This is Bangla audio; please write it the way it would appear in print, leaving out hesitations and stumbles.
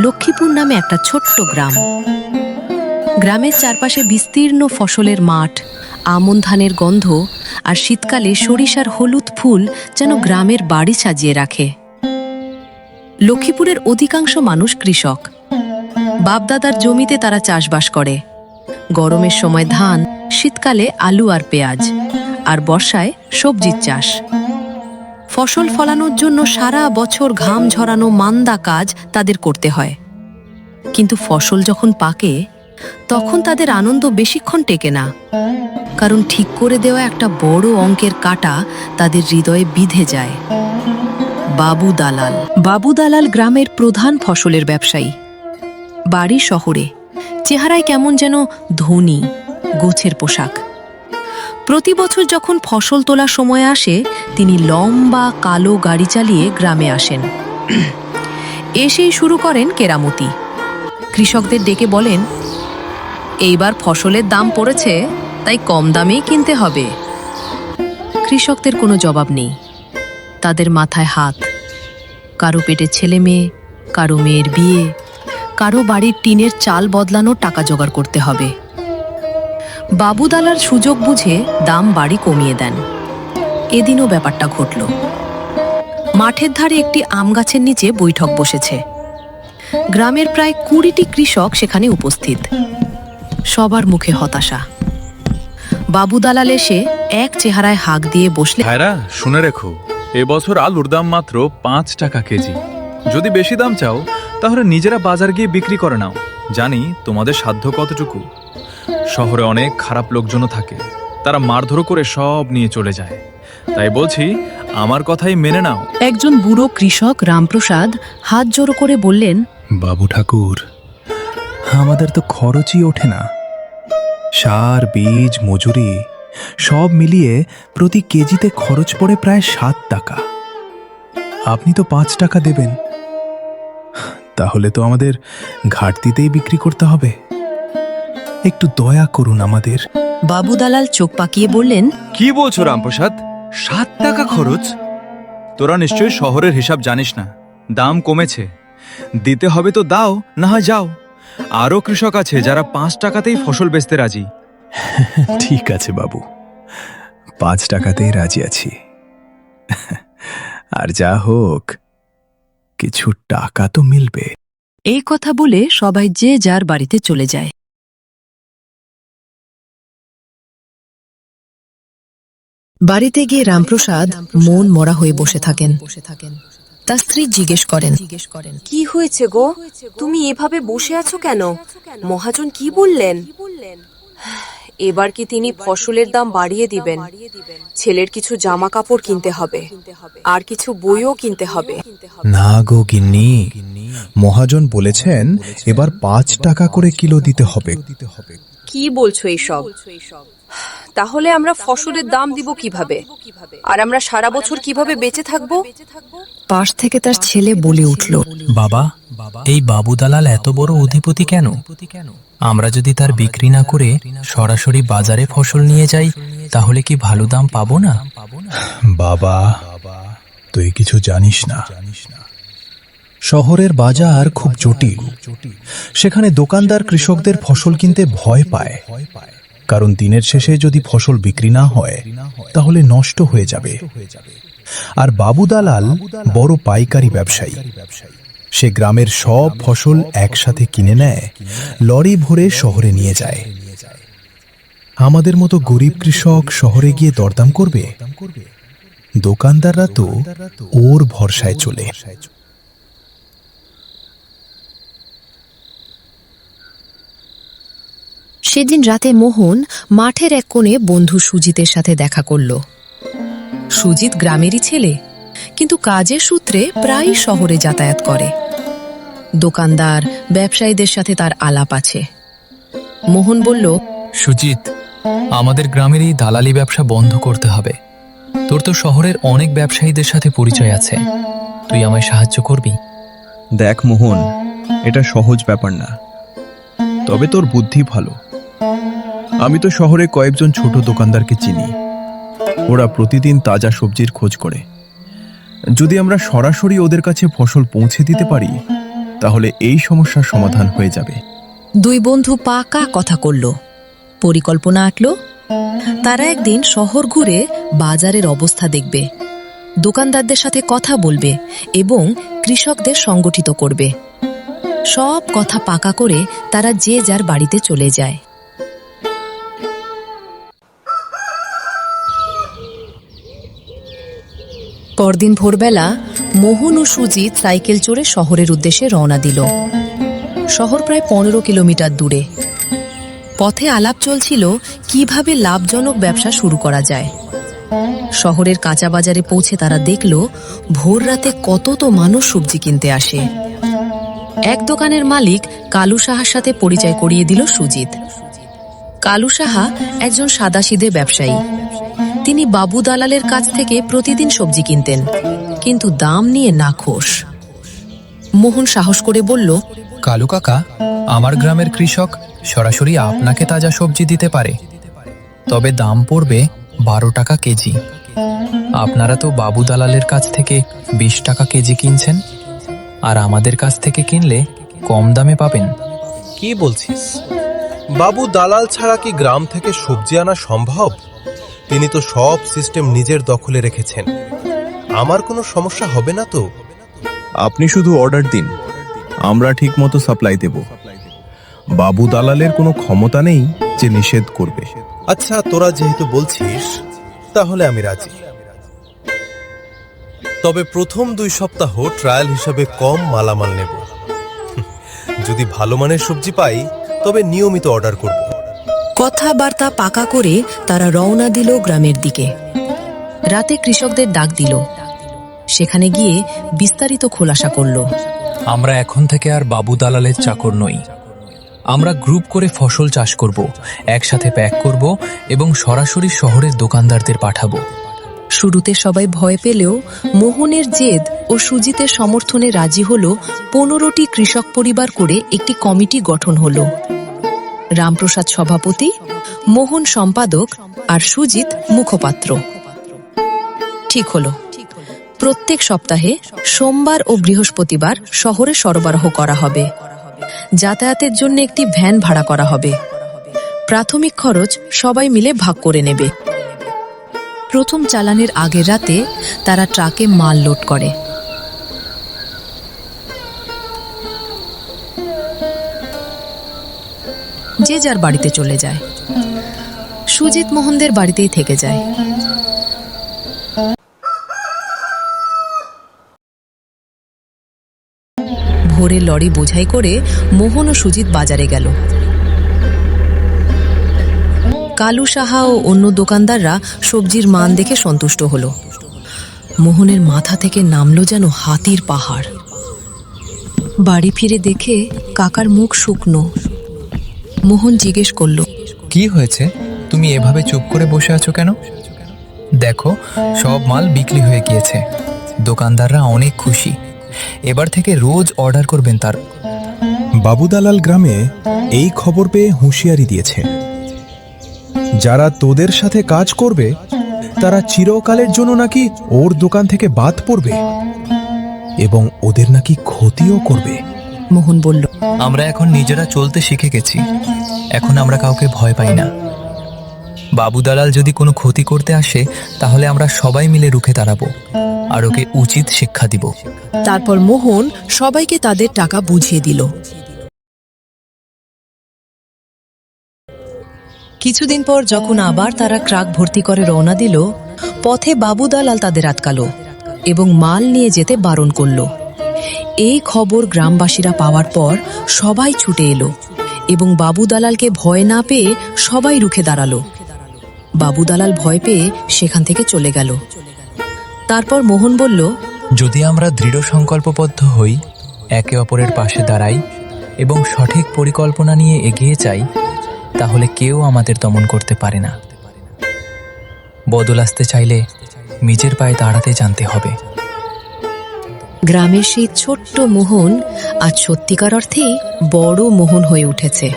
লক্ষ্মীপুর নামে একটা ছোট্ট গ্রাম। গ্রামের চারপাশে বিস্তীর্ণ ফসলের মাঠ, আমন ধানের গন্ধ আর শীতকালে সরিষার হলুদ ফুল যেন গ্রামের বাড়ি সাজিয়ে রাখে। লক্ষ্মীপুরের অধিকাংশ মানুষ কৃষক। বাপদাদার জমিতে তারা চাষবাস করে। গরমের সময় ধান, শীতকালে আলু আর পেঁয়াজ, আর বর্ষায় সবজির চাষ। ফসল ফলানোর জন্য সারা বছর ঘাম ঝরানো মান্দা কাজ তাদের করতে হয়। কিন্তু ফসল যখন পাকে, তখন তাদের আনন্দ বেশিক্ষণ টেকে না, কারণ ঠিক করে দেওয়া একটা বড় অঙ্কের কাঁটা তাদের হৃদয়ে বিঁধে যায়। বাবু দালাল। বাবু দালাল গ্রামের প্রধান ফসলের ব্যবসায়ী। বাড়ি শহরে, চেহারায় কেমন যেন ধনী, গোছের পোশাক। প্রতি বছর যখন ফসল তোলার সময় আসে, তিনি লম্বা কালো গাড়ি চালিয়ে গ্রামে আসেন। এসেই শুরু করেন কেরামতি। কৃষকদের ডেকে বলেন, এইবার ফসলের দাম পড়েছে, তাই কম দামেই কিনতে হবে। কৃষকদের কোনো জবাব নেই। তাদের মাথায় হাত। কারো পেটে ছেলে মেয়ে, কারো মেয়ের বিয়ে, কারো বাড়ির টিনের চাল বদলানোর টাকা জোগাড় করতে হবে। বাবু দালাল সুযোগ বুঝে দাম বাড়ি কমিয়ে দেন। এদিনও ব্যাপারটা ঘটল। মাঠের ধারে একটি আম গাছের নিচে বৈঠক বসেছে। গ্রামের প্রায় 20টি কৃষক সেখানে উপস্থিত। সবার মুখে হতাশা। বাবু দালাল এসে এক চেহারায় হাঁক দিয়ে বসলে, ভাইরা শুনে রেখো, এবছর আলুর দাম মাত্র 5 টাকা কেজি। যদি বেশি দাম চাও তাহলে নিজেরা বাজার গিয়ে বিক্রি করে নাও। জানি তোমাদের সাধ্য কতটুকু। শহরে অনেক খারাপ লোকজনও থাকে, তারা মারধর করে সব নিয়ে চলে যায়। তাই বলছি, আমার কথাই মেনে নাও। একজন বুড়ো কৃষক রামপ্রসাদ হাত জোড়ো করে বললেন, বাবু ঠাকুর, আমাদের তো খরচই ওঠে না। সার, বীজ, মজুরি সব মিলিয়ে প্রতি কেজিতে খরচ পড়ে প্রায় 7 টাকা। আপনি তো 5 টাকা দেবেন, তাহলে তো আমাদের ঘাটতিতেই বিক্রি করতে হবে। একটু দয়া করুন আমাদের। বাবু দালাল চোখ পাকিয়ে বললেন, কি বলছো রামপ্রসাদ? 7 টাকা খরচ? তোরা নিশ্চয়ই শহরের হিসাব জানিস না। দাম কমেছে, দিতে হবে তো দাও, না হয় যাও। আরও কৃষক আছে যারা 5 টাকাতেই ফসল বেচতে রাজি। ঠিক আছে বাবু, 5 টাকাতেই রাজি আছি। আর যা হোক, কিছু টাকা তো মিলবে। এই কথা বলে সবাই যে যার বাড়িতে চলে যায়। বাড়িতে গিয়ে রামপ্রসাদ মন মরা হয়ে বসে থাকেন। তার স্ত্রী জিজ্ঞেস করেন, কি হয়েছে গো, তুমি এভাবে বসে আছো কেন? মহাজন কি বললেন? এবার কি তিনি ফসলের দাম বাড়িয়ে দিবেন? ছেলের কিছু জামা কাপড় কিনতে হবে, আর কিছু বইও কিনতে হবে। না গো গিন্নি, মহাজন বলেছেন এবার 5 টাকা করে কিলো দিতে হবে। কি বলছো এইসব? তাহলে আমরা ফসলের দাম দিব কিভাবে? আর আমরা সারা বছর কিভাবে বেঁচে থাকবো? পাশ থেকে তার ছেলে বলে উঠল, বাবা, এই বাবু দালাল এত বড় অধিপতি কেন? আমরা যদি তার বিক্রি না করে সরাসরি বাজারে ফসল নিয়ে যাই, তাহলে কি ভালো দাম পাবো না? বাবা, তুই কিছু জানিস না। শহরের বাজার খুব জটিল। সেখানে দোকানদার কৃষকদের ফসল কিনতে ভয় পায়, কারণ দিনের শেষে যদি ফসল বিক্রি না হয় তাহলে নষ্ট হয়ে যাবে। আর বাবু দালাল বড় পাইকারি ব্যবসায়ী। সে গ্রামের সব ফসল একসাথে কিনে নেয়, লরি ভরে শহরে নিয়ে যায়। আমাদের মতো গরিব কৃষক শহরে গিয়ে দরদাম করবে? দোকানদাররা তো ওর ভরসায় চলে। সেদিন রাতে মোহন মাঠের এক কোণে বন্ধু সুজিতের সাথে দেখা করল। সুজিত গ্রামেরই ছেলে, কিন্তু কাজের সূত্রে প্রায় শহরে যাতায়াত করে। দোকানদার, ব্যবসায়ীদের সাথে তার আলাপ আছে। মোহন বলল, সুজিত, আমাদের গ্রামের এই দালালি ব্যবসা বন্ধ করতে হবে। তোর তো শহরের অনেক ব্যবসায়ীদের সাথে পরিচয় আছে, তুই আমায় সাহায্য করবি? দেখ মোহন, এটা সহজ ব্যাপার না, তবে তোর বুদ্ধি ভালো। আমি তো শহরে কয়েকজন ছোট দোকানদারকে চিনি, ওরা প্রতিদিন তাজা সবজির খোঁজ করে। যদি আমরা সরাসরি ওদের কাছে ফসল পৌঁছে দিতে পারি তাহলে এই সমস্যার সমাধান হয়ে যাবে। দুই বন্ধু পাকা কথা করল, পরিকল্পনা আঁটল। তারা একদিন শহর ঘুরে বাজারের অবস্থা দেখবে, দোকানদারদের সাথে কথা বলবে এবং কৃষকদের সংগঠিত করবে। সব কথা পাকা করে তারা যে যার বাড়িতে চলে যায়। পরদিন ভোরবেলা মোহন ও সুজিত সাইকেল চড়ে শহরের উদ্দেশ্যে রওনা দিল। শহর প্রায় 15 কিলোমিটার দূরে। পথে আলাপ চলছিল কিভাবে লাভজনক ব্যবসা শুরু করা যায়। শহরের কাঁচা বাজারে পৌঁছে তারা দেখল ভোর রাতে কত তো মানুষ সবজি কিনতে আসে। এক দোকানের মালিক কালু সাহার সাথে পরিচয় করিয়ে দিল সুজিত। কালু সাহা একজন সাদাসিধে ব্যবসায়ী। তিনি বাবু দালালের কাছ থেকে প্রতিদিন সবজি কিনতেন, কিন্তু দাম নিয়ে নাখোশ। মোহন সাহস করে বলল, কালু কাকা, আমার গ্রামের কৃষক সরাসরি আপনাকে তাজা সবজি দিতে পারে, তবে দাম পড়বে 12 টাকা কেজি। আপনারা তো বাবু দালালের কাছ থেকে 20 টাকা কেজি কিনছেন, আর আমাদের কাছ থেকে কিনলে কম দামে পাবেন। কি বলছিস? বাবু দালাল ছাড়া কি গ্রাম থেকে সবজি আনা সম্ভব? তিনি তো সব সিস্টেম নিজের দখলে রেখেছেন। আমার কোনো সমস্যা হবে না তো? আপনি শুধু অর্ডার দিন, আমরা ঠিকমতো সাপ্লাই দেব। বাবু দালালের কোনো ক্ষমতা নেই যে নিষেধ করবে। আচ্ছা, তোরা যেহেতু বলছিস তাহলে আমি রাজি। তবে প্রথম 2 সপ্তাহ ট্রায়াল হিসাবে কম মালামাল নেব। যদি ভালো মানের সবজি পাই তবে নিয়মিত অর্ডার করব। কথাবার্তা পাকা করে তারা রওনা দিল গ্রামের দিকে। রাতে কৃষকদের ডাক দিল। সেখানে গিয়ে বিস্তারিত খোলাসা করল। আমরা এখন থেকে আর বাবু দালালের চাকর নই। আমরা গ্রুপ করে ফসল চাষ করব, একসাথে প্যাক করব এবং সরাসরি শহরের দোকানদারদের পাঠাবো। শুরুতে সবাই ভয় পেলেও মোহনের জেদ ও সুজিতের সমর্থনে রাজি হল। 15টি কৃষক পরিবার করে একটি কমিটি গঠন হল। রামপ্রসাদ সভাপতি, মোহন সম্পাদক আর সুজিত মুখপাত্র। ঠিক হলো, প্রত্যেক সপ্তাহে সোমবার ও বৃহস্পতিবার শহরে সরবরাহ করা হবে। যাতায়াতের জন্য একটি ভ্যান ভাড়া করা হবে। প্রাথমিক খরচ সবাই মিলে ভাগ করে নেবে। প্রথম চালানের আগের রাতে তারা ট্রাকে মাল লোড করে। যে যার বাড়িতে চলে যায়। সুজিত মোহনদের বাড়িতেই থেকে যায়। ভোরে লরি বোঝাই করে মোহন ও সুজিত বাজারে গেল। কালু সাহা ও অন্য দোকানদাররা সবজির মান দেখে সন্তুষ্ট হলো। মোহনের মাথা থেকে নামলো যেন হাতির পাহাড়। বাড়ি ফিরে দেখে কাকার মুখ শুকনো। মোহন জিজ্ঞেস করল, কি হয়েছে? তুমি এভাবে চুপ করে বসে আছো কেন? দেখো, সব মাল বিক্রি হয়ে গিয়েছে। দোকানদাররা অনেক খুশি। এবার থেকে রোজ অর্ডার করবেন তার। বাবু দালাল গ্রামে এই খবর পেয়ে হুঁশিয়ারি দিয়েছে, যারা তোদের সাথে কাজ করবে তারা চিরকালের জন্য নাকি ওর দোকান থেকে বাদ পড়বে এবং ওদের নাকি ক্ষতিও করবে। মোহন বলল, আমরা এখন নিজেরা চলতে শিখে গেছি। এখন আমরা কাউকে ভয় পাই না। বাবু দালাল যদি কোনো ক্ষতি করতে আসে তাহলে আমরা সবাই মিলে রুখে দাঁড়াবো আর ওকে উচিত শিক্ষা দিব। তারপর মোহন সবাইকে তাদের টাকা বুঝিয়ে দিল। কিছুদিন পর যখন আবার তারা ট্রাক ভর্তি করে রওনা দিল, পথে বাবু দালাল তাদের আটকালো এবং মাল নিয়ে যেতে বারণ করল। এই খবর গ্রামবাসীরা পাওয়ার পর সবাই ছুটে এলো এবং বাবু দালালকে ভয় না পেয়ে সবাই রুখে দাঁড়ালো। বাবু দালাল ভয় পেয়ে সেখান থেকে চলে গেল। তারপর মোহন বলল, যদি আমরা দৃঢ় সংকল্পবদ্ধ হই, একে অপরের পাশে দাঁড়াই এবং সঠিক পরিকল্পনা নিয়ে এগিয়ে যাই, তাহলে কেউ আমাদের দমন করতে পারে না। বদল আসতে চাইলে নিজের পায়ে দাঁড়াতে জানতে হবে। গ্রামের সেই ছোট্ট মোহন আজ সত্যিকার অর্থেই বড় মোহন হয়ে উঠেছে।